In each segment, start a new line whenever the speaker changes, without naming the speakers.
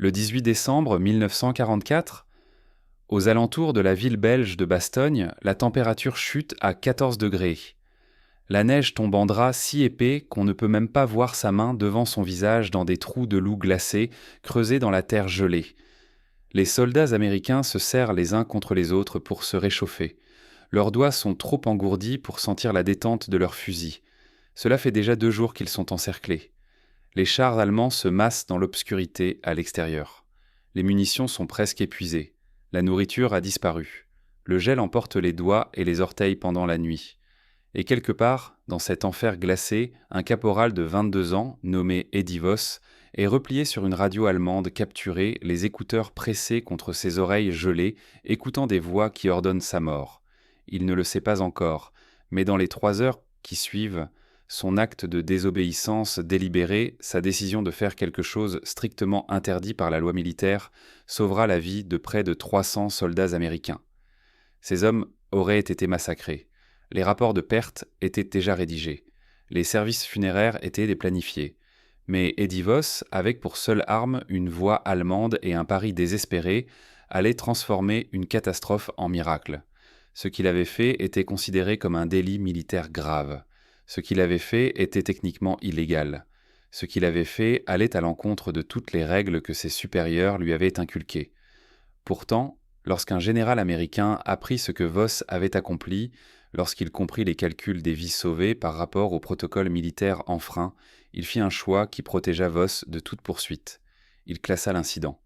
Le 18 décembre 1944, aux alentours de la ville belge de Bastogne, la température chute à 14 degrés. La neige tombe en drap si épais qu'on ne peut même pas voir sa main devant son visage dans des trous de loup glacés creusés dans la terre gelée. Les soldats américains se serrent les uns contre les autres pour se réchauffer. Leurs doigts sont trop engourdis pour sentir la détente de leurs fusils. Cela fait déjà 2 jours qu'ils sont encerclés. Les chars allemands se massent dans l'obscurité à l'extérieur. Les munitions sont presque épuisées. La nourriture a disparu. Le gel emporte les doigts et les orteils pendant la nuit. Et quelque part, dans cet enfer glacé, un caporal de 22 ans, nommé Eddie Voss, est replié sur une radio allemande capturée, les écouteurs pressés contre ses oreilles gelées, écoutant des voix qui ordonnent sa mort. Il ne le sait pas encore, mais dans les 3 heures qui suivent, son acte de désobéissance délibérée, sa décision de faire quelque chose strictement interdit par la loi militaire, sauvera la vie de près de 300 soldats américains. Ces hommes auraient été massacrés. Les rapports de pertes étaient déjà rédigés. Les services funéraires étaient déplanifiés. Mais Eddie Voss, avec pour seule arme une voix allemande et un pari désespéré, allait transformer une catastrophe en miracle. Ce qu'il avait fait était considéré comme un délit militaire grave. Ce qu'il avait fait était techniquement illégal. Ce qu'il avait fait allait à l'encontre de toutes les règles que ses supérieurs lui avaient inculquées. Pourtant, lorsqu'un général américain apprit ce que Voss avait accompli, lorsqu'il comprit les calculs des vies sauvées par rapport au protocole militaire enfreint, il fit un choix qui protégea Voss de toute poursuite. Il classa l'incident.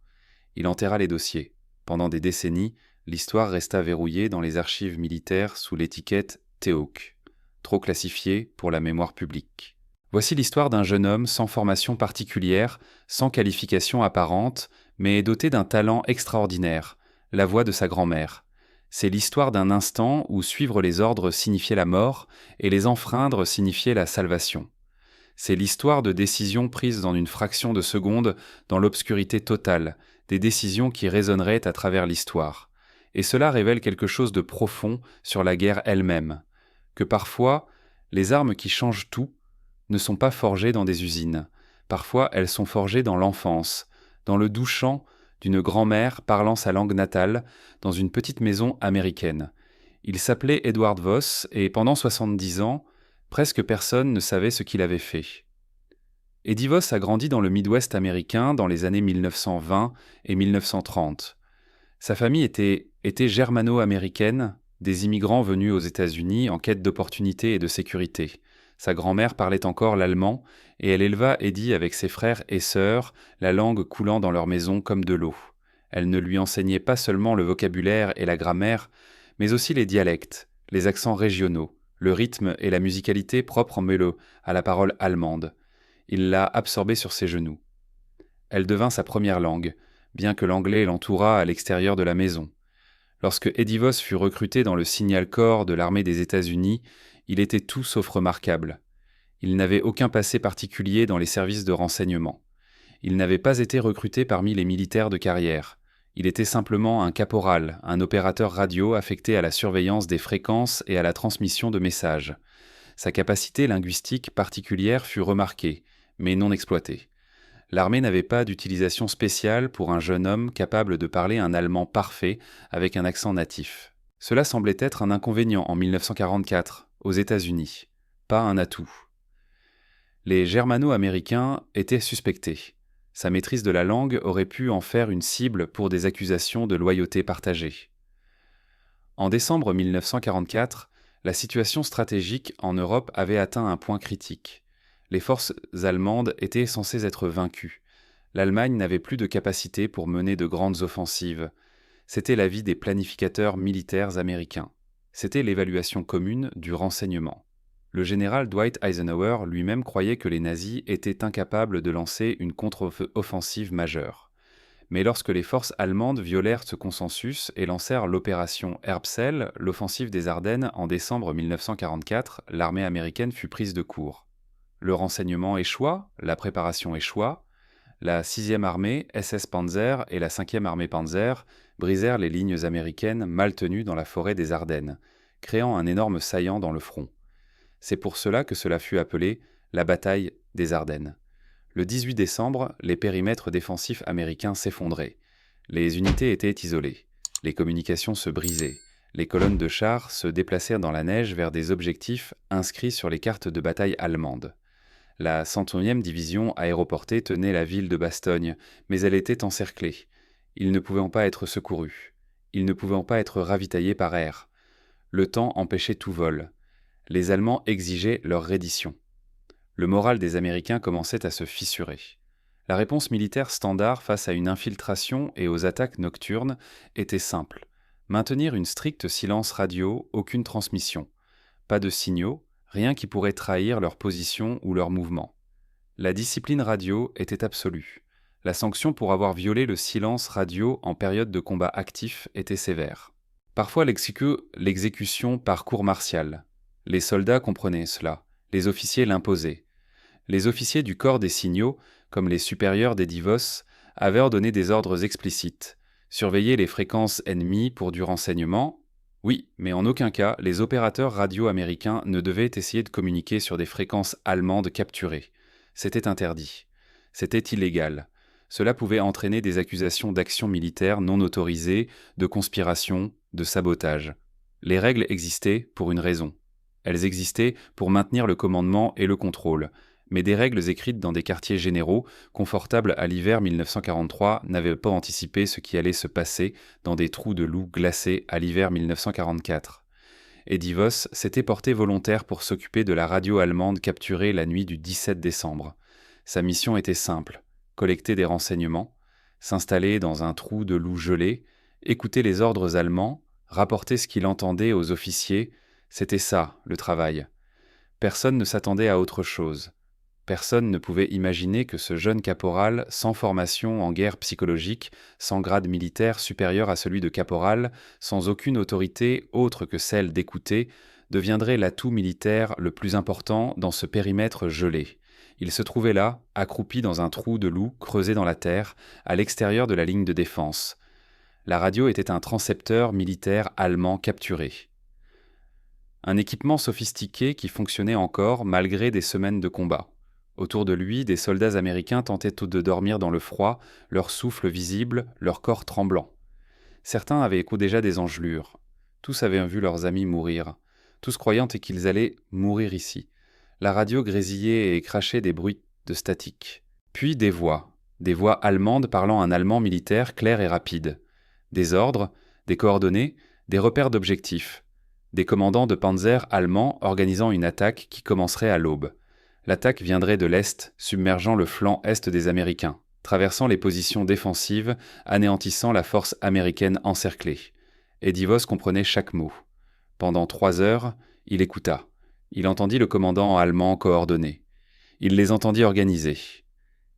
Il enterra les dossiers. Pendant des décennies, l'histoire resta verrouillée dans les archives militaires sous l'étiquette TEOC, trop classifiée pour la mémoire publique. Voici l'histoire d'un jeune homme sans formation particulière, sans qualification apparente, mais doté d'un talent extraordinaire, la voix de sa grand-mère. C'est l'histoire d'un instant où suivre les ordres signifiait la mort et les enfreindre signifiait la salvation. C'est l'histoire de décisions prises dans une fraction de seconde, dans l'obscurité totale, des décisions qui résonneraient à travers l'histoire. Et cela révèle quelque chose de profond sur la guerre elle-même, que parfois, les armes qui changent tout ne sont pas forgées dans des usines. Parfois, elles sont forgées dans l'enfance, dans le doux chant d'une grand-mère parlant sa langue natale dans une petite maison américaine. Il s'appelait Edward Voss et pendant 70 ans, presque personne ne savait ce qu'il avait fait. Eddie Voss a grandi dans le Midwest américain dans les années 1920 et 1930. Sa famille était germano-américaine, des immigrants venus aux États-Unis en quête d'opportunités et de sécurité. Sa grand-mère parlait encore l'allemand et elle éleva Eddie avec ses frères et sœurs, la langue coulant dans leur maison comme de l'eau. Elle ne lui enseignait pas seulement le vocabulaire et la grammaire, mais aussi les dialectes, les accents régionaux, le rythme et la musicalité propres en mélo à la parole allemande. Il l'a absorbée sur ses genoux. Elle devint sa première langue, bien que l'anglais l'entourât à l'extérieur de la maison. Lorsque Eddie Voss fut recruté dans le Signal Corps de l'armée des États-Unis, il était tout sauf remarquable. Il n'avait aucun passé particulier dans les services de renseignement. Il n'avait pas été recruté parmi les militaires de carrière. Il était simplement un caporal, un opérateur radio affecté à la surveillance des fréquences et à la transmission de messages. Sa capacité linguistique particulière fut remarquée, mais non exploitée. L'armée n'avait pas d'utilisation spéciale pour un jeune homme capable de parler un allemand parfait avec un accent natif. Cela semblait être un inconvénient en 1944, aux États-Unis, pas un atout. Les germano-américains étaient suspectés. Sa maîtrise de la langue aurait pu en faire une cible pour des accusations de loyauté partagée. En décembre 1944, la situation stratégique en Europe avait atteint un point critique. Les forces allemandes étaient censées être vaincues. L'Allemagne n'avait plus de capacité pour mener de grandes offensives. C'était l'avis des planificateurs militaires américains. C'était l'évaluation commune du renseignement. Le général Dwight Eisenhower lui-même croyait que les nazis étaient incapables de lancer une contre-offensive majeure. Mais lorsque les forces allemandes violèrent ce consensus et lancèrent l'opération Erbsel, l'offensive des Ardennes en décembre 1944, l'armée américaine fut prise de court. Le renseignement échoua, la préparation échoua, la 6e armée, SS Panzer et la 5e armée Panzer brisèrent les lignes américaines mal tenues dans la forêt des Ardennes, créant un énorme saillant dans le front. C'est pour cela que cela fut appelé la bataille des Ardennes. Le 18 décembre, les périmètres défensifs américains s'effondraient. Les unités étaient isolées. Les communications se brisaient. Les colonnes de chars se déplacèrent dans la neige vers des objectifs inscrits sur les cartes de bataille allemandes. La 101e division aéroportée tenait la ville de Bastogne, mais elle était encerclée. Ils ne pouvaient pas être secourus. Ils ne pouvaient pas être ravitaillés par air. Le temps empêchait tout vol. Les Allemands exigeaient leur reddition. Le moral des Américains commençait à se fissurer. La réponse militaire standard face à une infiltration et aux attaques nocturnes était simple. Maintenir une stricte silence radio, aucune transmission. Pas de signaux, rien qui pourrait trahir leur position ou leur mouvement. La discipline radio était absolue. La sanction pour avoir violé le silence radio en période de combat actif était sévère. Parfois l'exécution par cour martiale. Les soldats comprenaient cela, les officiers l'imposaient. Les officiers du corps des signaux, comme les supérieurs des divos, avaient ordonné des ordres explicites. Surveiller les fréquences ennemies pour du renseignement. Oui, mais en aucun cas, les opérateurs radio américains ne devaient essayer de communiquer sur des fréquences allemandes capturées. C'était interdit. C'était illégal. Cela pouvait entraîner des accusations d'actions militaires non autorisées, de conspiration, de sabotage. Les règles existaient pour une raison. Elles existaient pour maintenir le commandement et le contrôle, mais des règles écrites dans des quartiers généraux, confortables à l'hiver 1943, n'avaient pas anticipé ce qui allait se passer dans des trous de loup glacés à l'hiver 1944. Eddie Voss s'était porté volontaire pour s'occuper de la radio allemande capturée la nuit du 17 décembre. Sa mission était simple, collecter des renseignements, s'installer dans un trou de loup gelé, écouter les ordres allemands, rapporter ce qu'il entendait aux officiers, c'était ça, le travail. Personne ne s'attendait à autre chose. Personne ne pouvait imaginer que ce jeune caporal, sans formation en guerre psychologique, sans grade militaire supérieur à celui de caporal, sans aucune autorité autre que celle d'écouter, deviendrait l'atout militaire le plus important dans ce périmètre gelé. Il se trouvait là, accroupi dans un trou de loup creusé dans la terre, à l'extérieur de la ligne de défense. La radio était un transcepteur militaire allemand capturé. Un équipement sophistiqué qui fonctionnait encore malgré des semaines de combat. Autour de lui, des soldats américains tentaient de dormir dans le froid, leur souffle visible, leur corps tremblant. Certains avaient déjà des engelures. Tous avaient vu leurs amis mourir. Tous croyant qu'ils allaient mourir ici. La radio grésillait et crachait des bruits de statique. Puis des voix allemandes parlant un allemand militaire clair et rapide. Des ordres, des coordonnées, des repères d'objectifs. Des commandants de panzer allemands organisant une attaque qui commencerait à l'aube. L'attaque viendrait de l'Est, submergeant le flanc Est des Américains, traversant les positions défensives, anéantissant la force américaine encerclée. Eddie Voss comprenait chaque mot. Pendant 3 heures, il écouta. Il entendit le commandant allemand coordonner. Il les entendit organiser.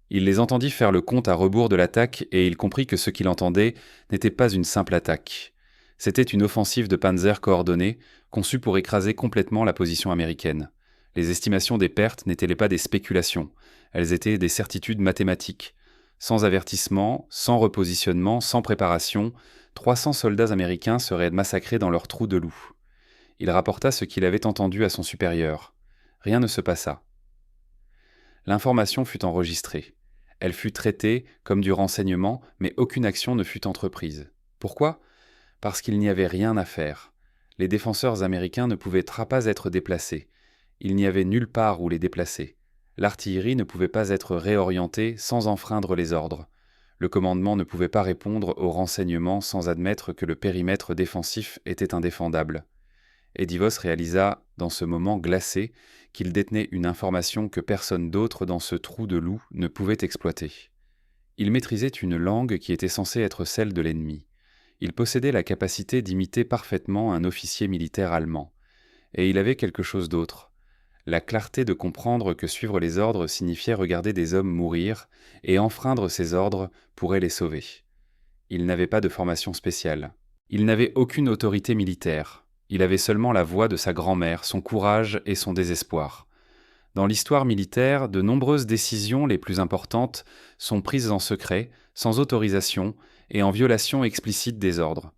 Il les entendit faire le compte à rebours de l'attaque et il comprit que ce qu'il entendait n'était pas une simple attaque. C'était une offensive de panzer coordonnée, conçue pour écraser complètement la position américaine. Les estimations des pertes n'étaient pas des spéculations, elles étaient des certitudes mathématiques. Sans avertissement, sans repositionnement, sans préparation, 300 soldats américains seraient massacrés dans leur trou de loup. Il rapporta ce qu'il avait entendu à son supérieur. Rien ne se passa. L'information fut enregistrée. Elle fut traitée comme du renseignement, mais aucune action ne fut entreprise. Pourquoi ? Parce qu'il n'y avait rien à faire. Les défenseurs américains ne pouvaient pas être déplacés. Il n'y avait nulle part où les déplacer. L'artillerie ne pouvait pas être réorientée sans enfreindre les ordres. Le commandement ne pouvait pas répondre aux renseignements sans admettre que le périmètre défensif était indéfendable. Eddie Voss réalisa, dans ce moment glacé, qu'il détenait une information que personne d'autre dans ce trou de loup ne pouvait exploiter. Il maîtrisait une langue qui était censée être celle de l'ennemi. Il possédait la capacité d'imiter parfaitement un officier militaire allemand. Et il avait quelque chose d'autre. La clarté de comprendre que suivre les ordres signifiait regarder des hommes mourir, et enfreindre ces ordres pourrait les sauver. Il n'avait pas de formation spéciale. Il n'avait aucune autorité militaire. Il avait seulement la voix de sa grand-mère, son courage et son désespoir. Dans l'histoire militaire, de nombreuses décisions les plus importantes sont prises en secret, sans autorisation et en violation explicite des ordres.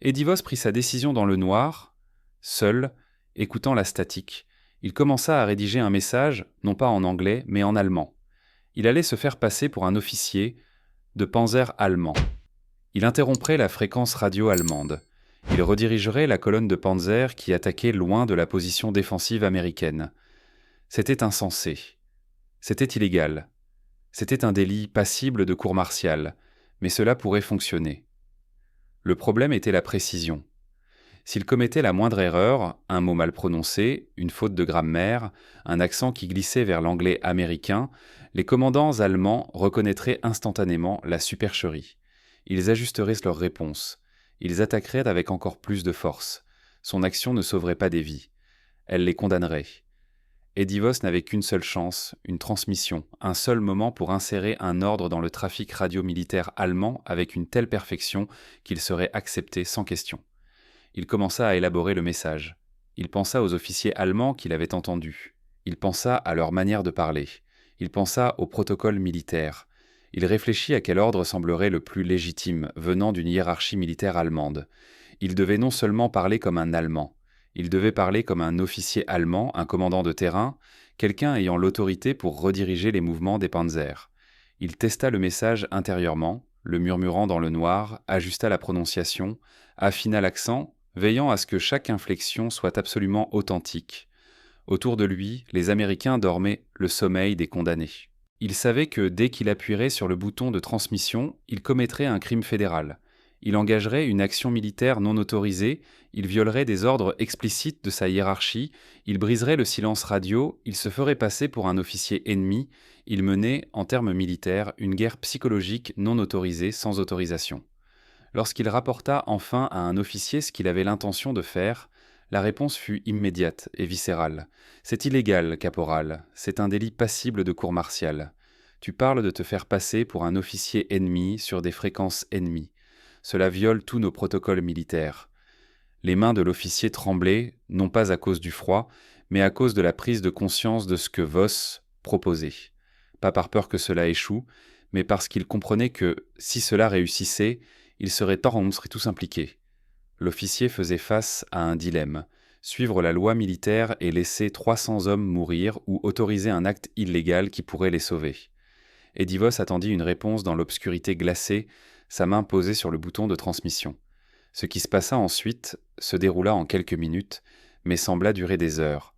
Eddie Voss prit sa décision dans le noir, seul, écoutant la statique. Il commença à rédiger un message, non pas en anglais, mais en allemand. Il allait se faire passer pour un officier de Panzer allemand. Il interromprait la fréquence radio allemande. Il redirigerait la colonne de Panzer qui attaquait loin de la position défensive américaine. C'était insensé. C'était illégal. C'était un délit passible de cour martiale, mais cela pourrait fonctionner. Le problème était la précision. S'il commettait la moindre erreur, un mot mal prononcé, une faute de grammaire, un accent qui glissait vers l'anglais américain, les commandants allemands reconnaîtraient instantanément la supercherie. Ils ajusteraient leur réponse. Ils attaqueraient avec encore plus de force. Son action ne sauverait pas des vies. Elle les condamnerait. Eddie Voss n'avait qu'une seule chance, une transmission, un seul moment pour insérer un ordre dans le trafic radio-militaire allemand avec une telle perfection qu'il serait accepté sans question. Il commença à élaborer le message. Il pensa aux officiers allemands qu'il avait entendus. Il pensa à leur manière de parler. Il pensa au protocole militaire. Il réfléchit à quel ordre semblerait le plus légitime, venant d'une hiérarchie militaire allemande. Il devait non seulement parler comme un Allemand, il devait parler comme un officier allemand, un commandant de terrain, quelqu'un ayant l'autorité pour rediriger les mouvements des panzers. Il testa le message intérieurement, le murmurant dans le noir, ajusta la prononciation, affina l'accent, veillant à ce que chaque inflexion soit absolument authentique. Autour de lui, les Américains dormaient le sommeil des condamnés. Il savait que dès qu'il appuierait sur le bouton de transmission, il commettrait un crime fédéral. Il engagerait une action militaire non autorisée, il violerait des ordres explicites de sa hiérarchie, il briserait le silence radio, il se ferait passer pour un officier ennemi, il menait, en termes militaires, une guerre psychologique non autorisée sans autorisation. Lorsqu'il rapporta enfin à un officier ce qu'il avait l'intention de faire, la réponse fut immédiate et viscérale. « C'est illégal, caporal, c'est un délit passible de cour martiale. Tu parles de te faire passer pour un officier ennemi sur des fréquences ennemies. Cela viole tous nos protocoles militaires. » Les mains de l'officier tremblaient, non pas à cause du froid, mais à cause de la prise de conscience de ce que Voss proposait. Pas par peur que cela échoue, mais parce qu'il comprenait que, si cela réussissait, il serait tous impliqués. L'officier faisait face à un dilemme, suivre la loi militaire et laisser 300 hommes mourir ou autoriser un acte illégal qui pourrait les sauver. Eddie Voss attendit une réponse dans l'obscurité glacée, sa main posée sur le bouton de transmission. Ce qui se passa ensuite se déroula en quelques minutes, mais sembla durer des heures.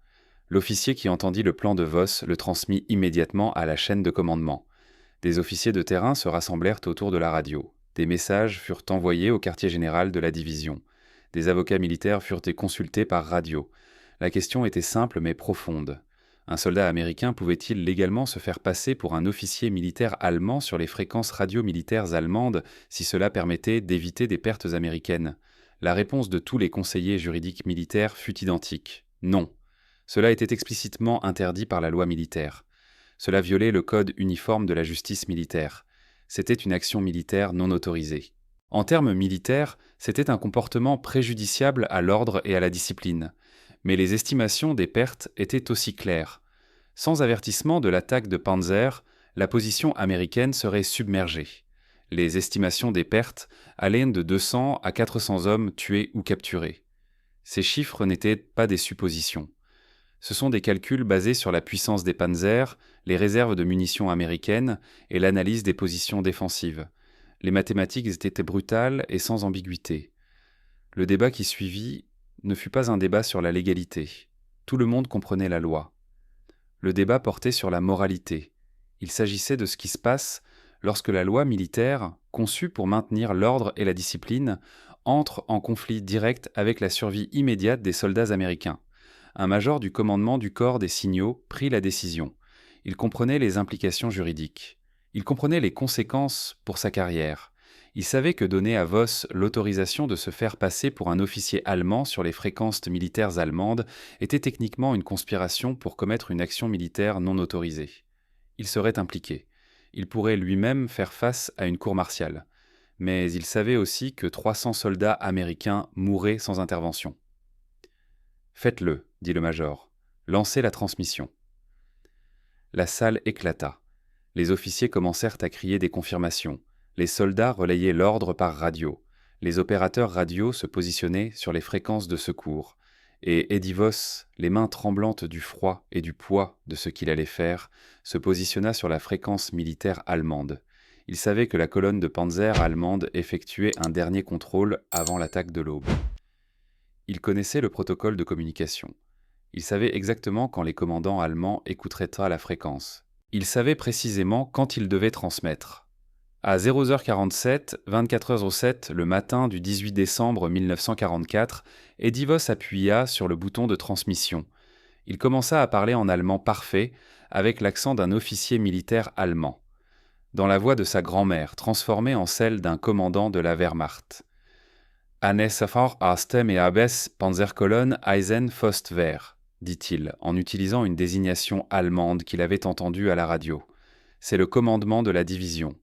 L'officier qui entendit le plan de Voss le transmit immédiatement à la chaîne de commandement. Des officiers de terrain se rassemblèrent autour de la radio. Des messages furent envoyés au quartier général de la division. Des avocats militaires furent consultés par radio. La question était simple mais profonde. Un soldat américain pouvait-il légalement se faire passer pour un officier militaire allemand sur les fréquences radio-militaires allemandes si cela permettait d'éviter des pertes américaines? La réponse de tous les conseillers juridiques militaires fut identique. Non. Cela était explicitement interdit par la loi militaire. Cela violait le code uniforme de la justice militaire. C'était une action militaire non autorisée. En termes militaires, c'était un comportement préjudiciable à l'ordre et à la discipline. Mais les estimations des pertes étaient aussi claires. Sans avertissement de l'attaque de Panzer, la position américaine serait submergée. Les estimations des pertes allaient de 200 à 400 hommes tués ou capturés. Ces chiffres n'étaient pas des suppositions. Ce sont des calculs basés sur la puissance des panzers, les réserves de munitions américaines et l'analyse des positions défensives. Les mathématiques étaient brutales et sans ambiguïté. Le débat qui suivit ne fut pas un débat sur la légalité. Tout le monde comprenait la loi. Le débat portait sur la moralité. Il s'agissait de ce qui se passe lorsque la loi militaire, conçue pour maintenir l'ordre et la discipline, entre en conflit direct avec la survie immédiate des soldats américains. Un major du commandement du corps des signaux prit la décision. Il comprenait les implications juridiques. Il comprenait les conséquences pour sa carrière. Il savait que donner à Voss l'autorisation de se faire passer pour un officier allemand sur les fréquences militaires allemandes était techniquement une conspiration pour commettre une action militaire non autorisée. Il serait impliqué. Il pourrait lui-même faire face à une cour martiale. Mais il savait aussi que 300 soldats américains mourraient sans intervention. « Faites-le », dit le major. « Lancez la transmission. » La salle éclata. Les officiers commencèrent à crier des confirmations. Les soldats relayaient l'ordre par radio. Les opérateurs radio se positionnaient sur les fréquences de secours. et Eddie Voss, les mains tremblantes du froid et du poids de ce qu'il allait faire, se positionna sur la fréquence militaire allemande. Il savait que la colonne de panzer allemande effectuait un dernier contrôle avant l'attaque de l'aube. Il connaissait le protocole de communication. Il savait exactement quand les commandants allemands écouteraient à la fréquence. Il savait précisément quand il devait transmettre. À 00h47, 24h07, le matin du 18 décembre 1944, Eddie Voss appuya sur le bouton de transmission. Il commença à parler en allemand parfait, avec l'accent d'un officier militaire allemand, dans la voix de sa grand-mère, transformée en celle d'un commandant de la Wehrmacht. Anne Safar Astem et Abes Panzerkolonne Eisen Fostwehr, dit-il, en utilisant une désignation allemande qu'il avait entendue à la radio. C'est le commandement de la division.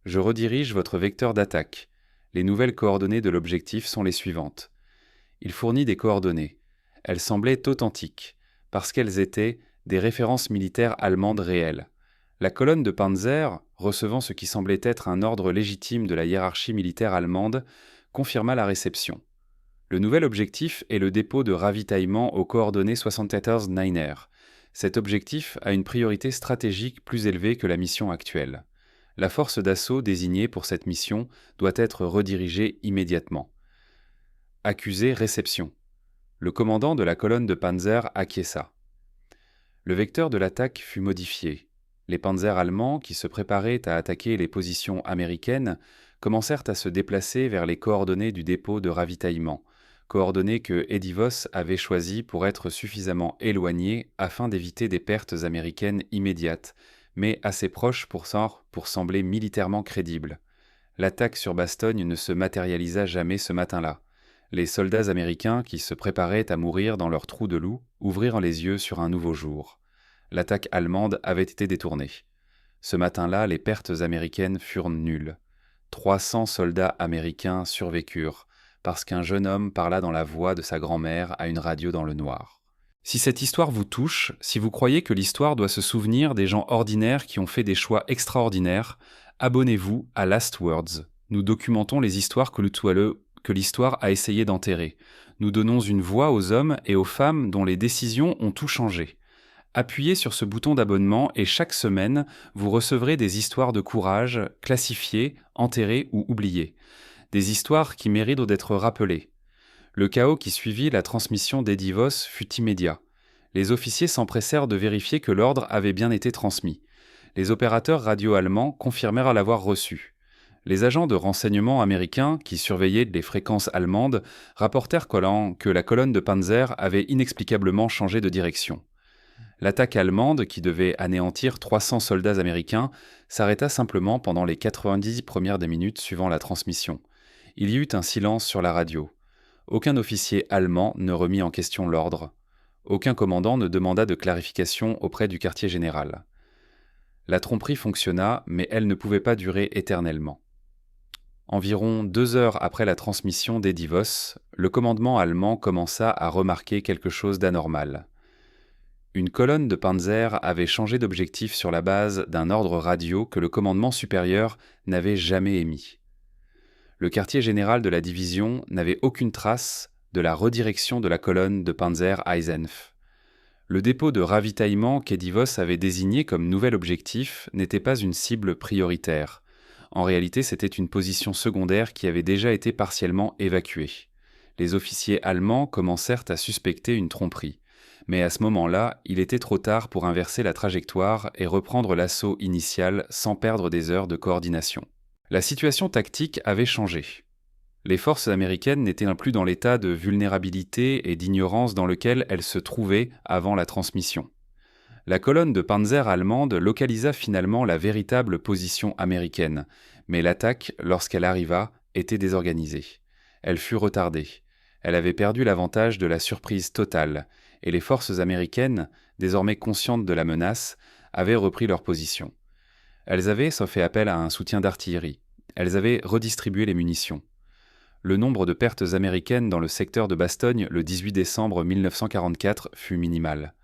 Je redirige votre vecteur d'attaque. Les nouvelles coordonnées de l'objectif sont les suivantes. Il fournit des coordonnées. Elles semblaient authentiques, parce qu'elles étaient des références militaires allemandes réelles. La colonne de Panzer, recevant ce qui semblait être un ordre légitime de la hiérarchie militaire allemande, confirma la réception. Le nouvel objectif est le dépôt de ravitaillement aux coordonnées 74 Niner. Cet objectif a une priorité stratégique plus élevée que la mission actuelle. La force d'assaut désignée pour cette mission doit être redirigée immédiatement. Accusé réception. Le commandant de la colonne de Panzer acquiesça. Le vecteur de l'attaque fut modifié. Les panzers allemands, qui se préparaient à attaquer les positions américaines, commencèrent à se déplacer vers les coordonnées du dépôt de ravitaillement, coordonnées que Eddie Voss avait choisies pour être suffisamment éloignées afin d'éviter des pertes américaines immédiates, mais assez proches pour sembler militairement crédibles. L'attaque sur Bastogne ne se matérialisa jamais ce matin-là. Les soldats américains, qui se préparaient à mourir dans leur trou de loup, ouvrirent les yeux sur un nouveau jour. L'attaque allemande avait été détournée. Ce matin-là, les pertes américaines furent nulles. 300 soldats américains survécurent, parce qu'un jeune homme parla dans la voix de sa grand-mère à une radio dans le noir. Si cette histoire vous touche, si vous croyez que l'histoire doit se souvenir des gens ordinaires qui ont fait des choix extraordinaires, abonnez-vous à Last Words. Nous documentons les histoires que l'histoire a essayé d'enterrer. Nous donnons une voix aux hommes et aux femmes dont les décisions ont tout changé. Appuyez sur ce bouton d'abonnement et chaque semaine, vous recevrez des histoires de courage, classifiées, enterrées ou oubliées. Des histoires qui méritent d'être rappelées. Le chaos qui suivit la transmission d'Eddie Voss fut immédiat. Les officiers s'empressèrent de vérifier que l'ordre avait bien été transmis. Les opérateurs radio allemands confirmèrent l'avoir reçu. Les agents de renseignement américains, qui surveillaient les fréquences allemandes, rapportèrent que la colonne de Panzer avait inexplicablement changé de direction. L'attaque allemande, qui devait anéantir 300 soldats américains, s'arrêta simplement pendant les 90 premières minutes suivant la transmission. Il y eut un silence sur la radio. Aucun officier allemand ne remit en question l'ordre. Aucun commandant ne demanda de clarification auprès du quartier général. La tromperie fonctionna, mais elle ne pouvait pas durer éternellement. Environ 2 heures après la transmission d'Eddie Voss, le commandement allemand commença à remarquer quelque chose d'anormal. Une colonne de Panzer avait changé d'objectif sur la base d'un ordre radio que le commandement supérieur n'avait jamais émis. Le quartier général de la division n'avait aucune trace de la redirection de la colonne de Panzer Eisenf. Le dépôt de ravitaillement qu'Eddie Voss avait désigné comme nouvel objectif n'était pas une cible prioritaire. En réalité, c'était une position secondaire qui avait déjà été partiellement évacuée. Les officiers allemands commencèrent à suspecter une tromperie. Mais à ce moment-là, il était trop tard pour inverser la trajectoire et reprendre l'assaut initial sans perdre des heures de coordination. La situation tactique avait changé. Les forces américaines n'étaient plus dans l'état de vulnérabilité et d'ignorance dans lequel elles se trouvaient avant la transmission. La colonne de Panzer allemande localisa finalement la véritable position américaine, mais l'attaque, lorsqu'elle arriva, était désorganisée. Elle fut retardée. Elle avait perdu l'avantage de la surprise totale, et les forces américaines, désormais conscientes de la menace, avaient repris leur position. Elles avaient fait appel à un soutien d'artillerie. Elles avaient redistribué les munitions. Le nombre de pertes américaines dans le secteur de Bastogne le 18 décembre 1944 fut minimal.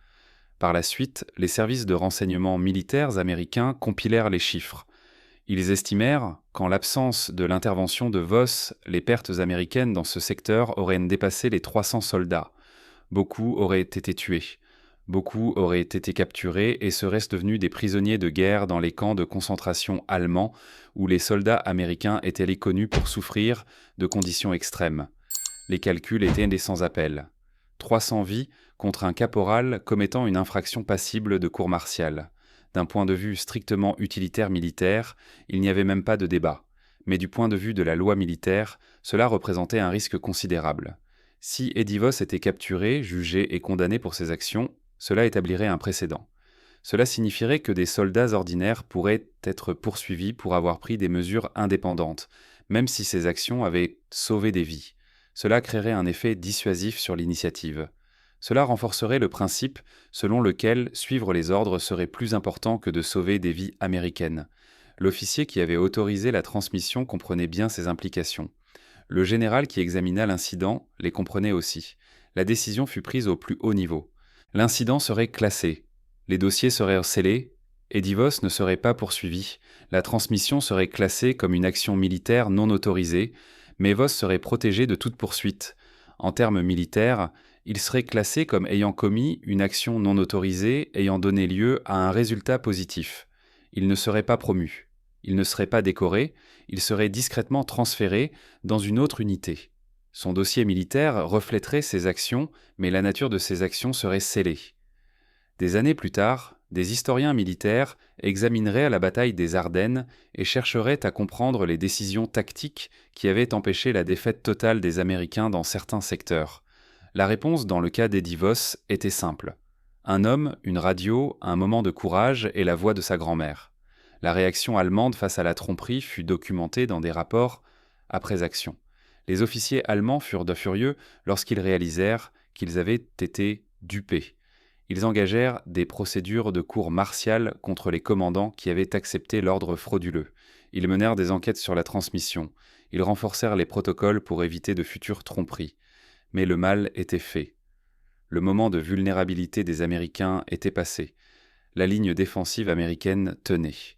Par la suite, les services de renseignement militaires américains compilèrent les chiffres. Ils estimèrent qu'en l'absence de l'intervention de Voss, les pertes américaines dans ce secteur auraient dépassé les 300 soldats. Beaucoup auraient été tués. Beaucoup auraient été capturés et seraient devenus des prisonniers de guerre dans les camps de concentration allemands où les soldats américains étaient connus pour souffrir de conditions extrêmes. Les calculs étaient sans appel. 300 vies contre un caporal commettant une infraction passible de cour martiale. D'un point de vue strictement utilitaire militaire, il n'y avait même pas de débat. Mais du point de vue de la loi militaire, cela représentait un risque considérable. Si Eddie Voss était capturé, jugé et condamné pour ses actions, cela établirait un précédent. Cela signifierait que des soldats ordinaires pourraient être poursuivis pour avoir pris des mesures indépendantes, même si ces actions avaient sauvé des vies. Cela créerait un effet dissuasif sur l'initiative. Cela renforcerait le principe selon lequel suivre les ordres serait plus important que de sauver des vies américaines. L'officier qui avait autorisé la transmission comprenait bien ces implications. Le général qui examina l'incident les comprenait aussi. La décision fut prise au plus haut niveau. L'incident serait classé. Les dossiers seraient scellés. Eddie Voss ne serait pas poursuivi. La transmission serait classée comme une action militaire non autorisée, mais Voss serait protégé de toute poursuite. En termes militaires, il serait classé comme ayant commis une action non autorisée ayant donné lieu à un résultat positif. Il ne serait pas promu. Il ne serait pas décoré. Il serait discrètement transféré dans une autre unité. Son dossier militaire reflèterait ses actions, mais la nature de ces actions serait scellée. Des années plus tard, des historiens militaires examineraient la bataille des Ardennes et chercheraient à comprendre les décisions tactiques qui avaient empêché la défaite totale des Américains dans certains secteurs. La réponse dans le cas d'Eddie Voss était simple. Un homme, une radio, un moment de courage et la voix de sa grand-mère. La réaction allemande face à la tromperie fut documentée dans des rapports après action. Les officiers allemands furent furieux lorsqu'ils réalisèrent qu'ils avaient été dupés. Ils engagèrent des procédures de cour martiale contre les commandants qui avaient accepté l'ordre frauduleux. Ils menèrent des enquêtes sur la transmission. Ils renforcèrent les protocoles pour éviter de futures tromperies. Mais le mal était fait. Le moment de vulnérabilité des Américains était passé. La ligne défensive américaine tenait.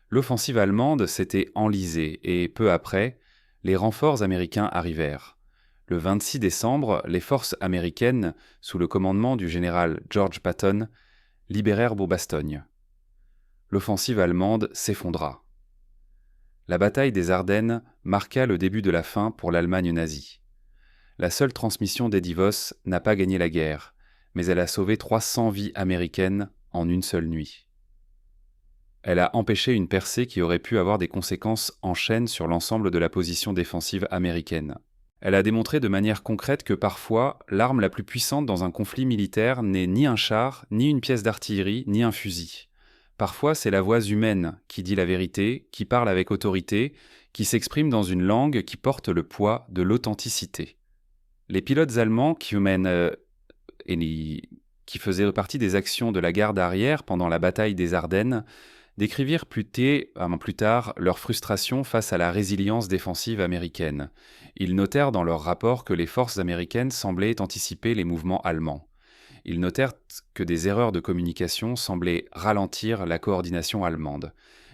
L'offensive allemande s'était enlisée et, peu après, les renforts américains arrivèrent. Le 26 décembre, les forces américaines, sous le commandement du général George Patton, libérèrent Beaubastogne. L'offensive allemande s'effondra. La bataille des Ardennes marqua le début de la fin pour l'Allemagne nazie. La seule transmission d'Eddie Voss n'a pas gagné la guerre, mais elle a sauvé 300 vies américaines en une seule nuit. Elle a empêché une percée qui aurait pu avoir des conséquences en chaîne sur l'ensemble de la position défensive américaine. Elle a démontré de manière concrète que parfois, l'arme la plus puissante dans un conflit militaire n'est ni un char, ni une pièce d'artillerie, ni un fusil. Parfois, c'est la voix humaine qui dit la vérité, qui parle avec autorité, qui s'exprime dans une langue qui porte le poids de l'authenticité. Les pilotes allemands qui faisaient partie des actions de la garde arrière pendant la bataille des Ardennes décrivirent plus tard leur frustration face à la résilience défensive américaine. Ils notèrent dans leur rapport que les forces américaines semblaient anticiper les mouvements allemands. Ils notèrent que des erreurs de communication semblaient ralentir la coordination allemande.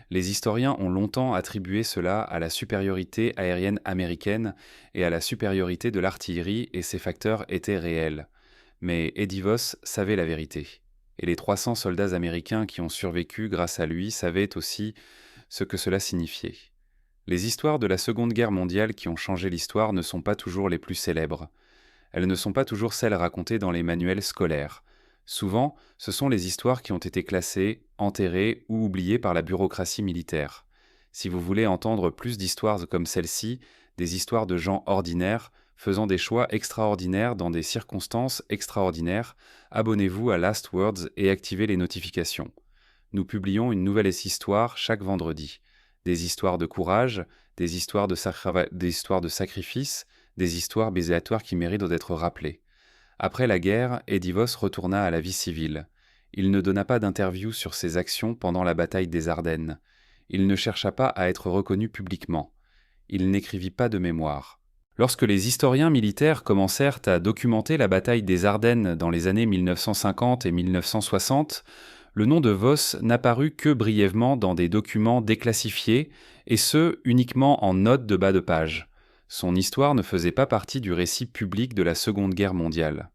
Les historiens ont longtemps attribué cela à la supériorité aérienne américaine et à la supériorité de l'artillerie, et ces facteurs étaient réels. Mais Eddie Voss savait la vérité. Et les 300 soldats américains qui ont survécu grâce à lui savaient aussi ce que cela signifiait. Les histoires de la Seconde Guerre mondiale qui ont changé l'histoire ne sont pas toujours les plus célèbres. Elles ne sont pas toujours celles racontées dans les manuels scolaires. Souvent, ce sont les histoires qui ont été classées, enterrées ou oubliées par la bureaucratie militaire. Si vous voulez entendre plus d'histoires comme celle-ci, des histoires de gens ordinaires, faisant des choix extraordinaires dans des circonstances extraordinaires, abonnez-vous à Last Words et activez les notifications. Nous publions une nouvelle histoire chaque vendredi. Des histoires de courage, des histoires de sacrifice, des histoires bézéatoires qui méritent d'être rappelées. Après la guerre, Eddie Voss retourna à la vie civile. Il ne donna pas d'interview sur ses actions pendant la bataille des Ardennes. Il ne chercha pas à être reconnu publiquement. Il n'écrivit pas de mémoire. Lorsque les historiens militaires commencèrent à documenter la bataille des Ardennes dans les années 1950 et 1960, le nom de Voss n'apparut que brièvement dans des documents déclassifiés, et ce, uniquement en notes de bas de page. Son histoire ne faisait pas partie du récit public de la Seconde Guerre mondiale.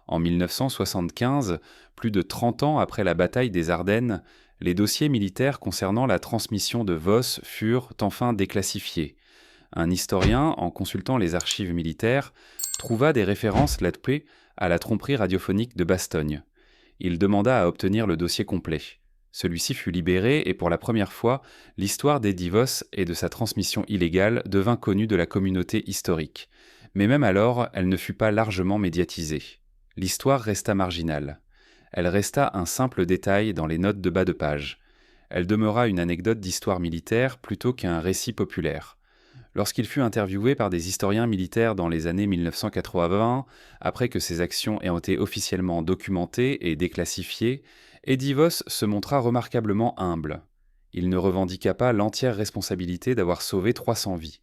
En 1975, plus de 30 ans après la bataille des Ardennes, les dossiers militaires concernant la transmission de Voss furent enfin déclassifiés. Un historien, en consultant les archives militaires, trouva des références là-dessus à la tromperie radiophonique de Bastogne. Il demanda à obtenir le dossier complet. Celui-ci fut libéré et pour la première fois, l'histoire d'Eddie Voss et de sa transmission illégale devint connue de la communauté historique. Mais même alors, elle ne fut pas largement médiatisée. L'histoire resta marginale. Elle resta un simple détail dans les notes de bas de page. Elle demeura une anecdote d'histoire militaire plutôt qu'un récit populaire. Lorsqu'il fut interviewé par des historiens militaires dans les années 1980, après que ses actions aient été officiellement documentées et déclassifiées, Eddie Voss se montra remarquablement humble. Il ne revendiqua pas l'entière responsabilité d'avoir sauvé 300 vies.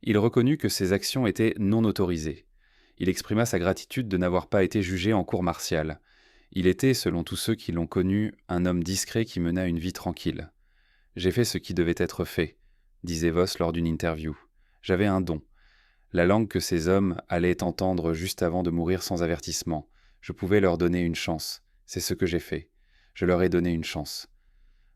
Il reconnut que ses actions étaient non autorisées. Il exprima sa gratitude de n'avoir pas été jugé en cour martiale. Il était, selon tous ceux qui l'ont connu, un homme discret qui mena une vie tranquille. « J'ai fait ce qui devait être fait », disait Voss lors d'une interview. « J'avais un don. La langue que ces hommes allaient entendre juste avant de mourir sans avertissement. Je pouvais leur donner une chance. C'est ce que j'ai fait. Je leur ai donné une chance. »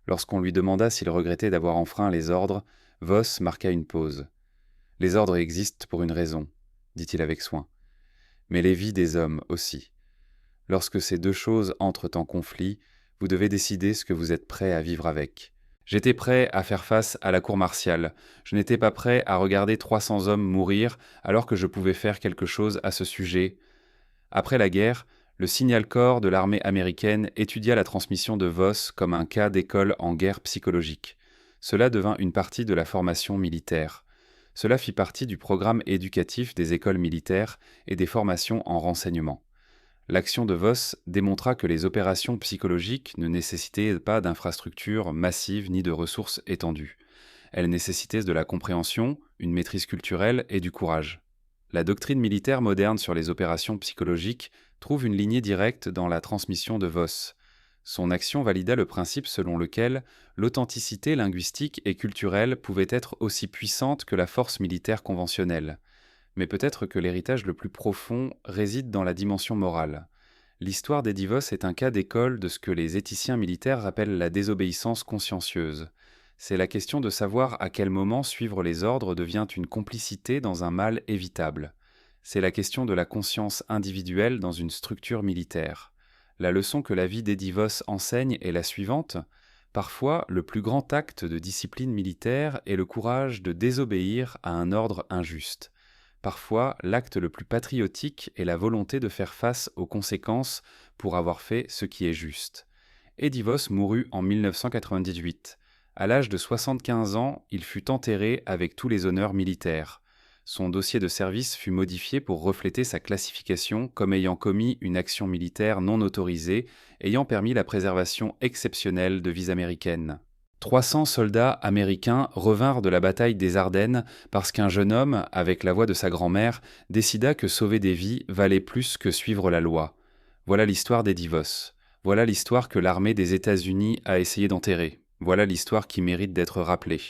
Lorsqu'on lui demanda s'il regrettait d'avoir enfreint les ordres, Voss marqua une pause. « Les ordres existent pour une raison, dit-il avec soin. Mais les vies des hommes aussi. Lorsque ces deux choses entrent en conflit, vous devez décider ce que vous êtes prêt à vivre avec. J'étais prêt à faire face à la cour martiale. Je n'étais pas prêt à regarder 300 hommes mourir alors que je pouvais faire quelque chose à ce sujet. » Après la guerre, le Signal Corps de l'armée américaine étudia la transmission de Voss comme un cas d'école en guerre psychologique. Cela devint une partie de la formation militaire. Cela fit partie du programme éducatif des écoles militaires et des formations en renseignement. L'action de Voss démontra que les opérations psychologiques ne nécessitaient pas d'infrastructures massives ni de ressources étendues. Elles nécessitaient de la compréhension, une maîtrise culturelle et du courage. La doctrine militaire moderne sur les opérations psychologiques trouve une lignée directe dans la transmission de Voss. Son action valida le principe selon lequel l'authenticité linguistique et culturelle pouvait être aussi puissante que la force militaire conventionnelle. Mais peut-être que l'héritage le plus profond réside dans la dimension morale. L'histoire d'Eddie Voss est un cas d'école de ce que les éthiciens militaires appellent la désobéissance consciencieuse. C'est la question de savoir à quel moment suivre les ordres devient une complicité dans un mal évitable. C'est la question de la conscience individuelle dans une structure militaire. La leçon que la vie d'Eddie Voss enseigne est la suivante. Parfois, le plus grand acte de discipline militaire est le courage de désobéir à un ordre injuste. Parfois, l'acte le plus patriotique est la volonté de faire face aux conséquences pour avoir fait ce qui est juste. Eddie Voss mourut en 1998. À l'âge de 75 ans, il fut enterré avec tous les honneurs militaires. Son dossier de service fut modifié pour refléter sa classification comme ayant commis une action militaire non autorisée, ayant permis la préservation exceptionnelle de vies américaines. 300 soldats américains revinrent de la bataille des Ardennes parce qu'un jeune homme, avec la voix de sa grand-mère, décida que sauver des vies valait plus que suivre la loi. Voilà l'histoire d'Eddie Voss. Voilà l'histoire que l'armée des États-Unis a essayé d'enterrer. Voilà l'histoire qui mérite d'être rappelée.